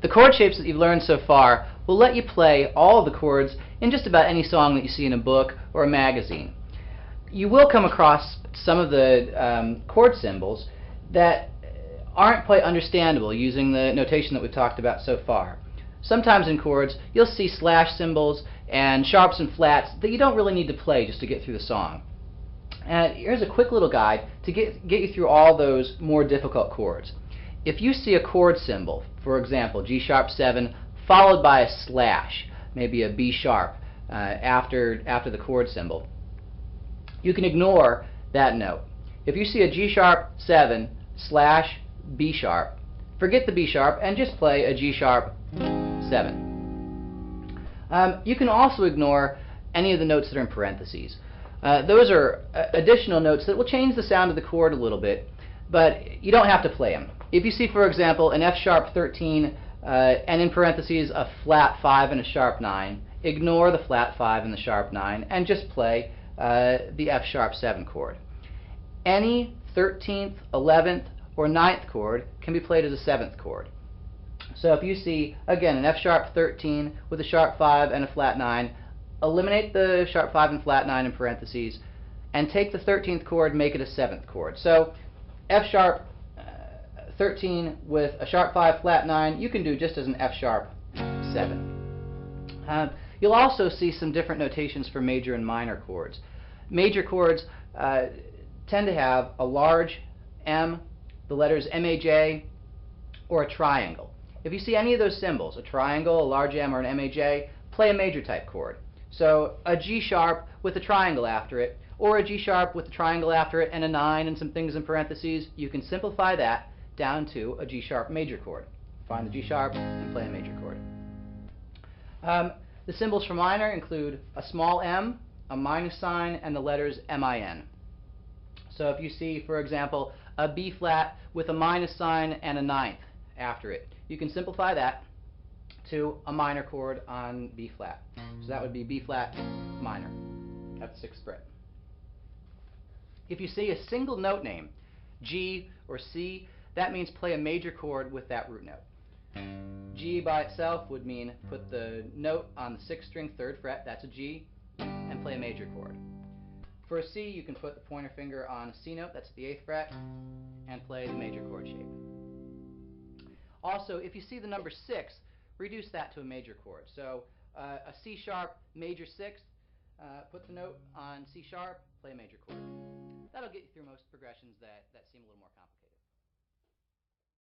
The chord shapes that you've learned so far will let you play all of the chords in just about any song that you see in a book or a magazine. You will come across some of the chord symbols that aren't quite understandable using the notation that we've talked about so far. Sometimes in chords you'll see slash symbols and sharps and flats that you don't really need to play just to get through the song. And here's a quick little guide to get you through all those more difficult chords. If you see a chord symbol, for example G sharp 7 followed by a slash, maybe a B sharp after the chord symbol, you can ignore that note. If you see a G sharp 7 slash B sharp, forget the B sharp and just play a G sharp 7. You can also ignore any of the notes that are in parentheses. Those are additional notes that will change the sound of the chord a little bit, but you don't have to play them. If you see, for example, an F sharp 13 and in parentheses a flat 5 and a sharp 9, ignore the flat 5 and the sharp 9 and just play the F sharp 7 chord. Any 13th, 11th, or 9th chord can be played as a 7th chord. So if you see, again, an F sharp 13 with a sharp 5 and a flat 9, eliminate the sharp 5 and flat 9 in parentheses and take the 13th chord, make it a 7th chord. So F sharp 13 with a sharp 5 flat 9 you can do just as an F sharp 7. You'll also see some different notations for major and minor chords. Major chords tend to have a large M, the letters MAJ, or a triangle. If you see any of those symbols, a triangle, a large M, or an MAJ, play a major type chord. So a G sharp with a triangle after it, or a G sharp with a triangle after it and a 9 and some things in parentheses, you can simplify that down to a G sharp major chord. Find the G sharp and play a major chord. The symbols for minor include a small m, a minus sign, and the letters MIN. So if you see, for example, a B flat with a minus sign and a 9th after it, you can simplify that to a minor chord on B flat. So that would be B flat minor at the 6th fret. If you see a single note name, G or C, that means play a major chord with that root note. G by itself would mean put the note on the 6th string 3rd fret, that's a G, and play a major chord. For a C, you can put the pointer finger on a C note, that's the 8th fret, and play the major chord shape. Also, if you see the number 6, reduce that to a major chord. So a C sharp major 6th, put the note on C sharp, play a major chord. That'll get you through most progressions that seem a little more complicated.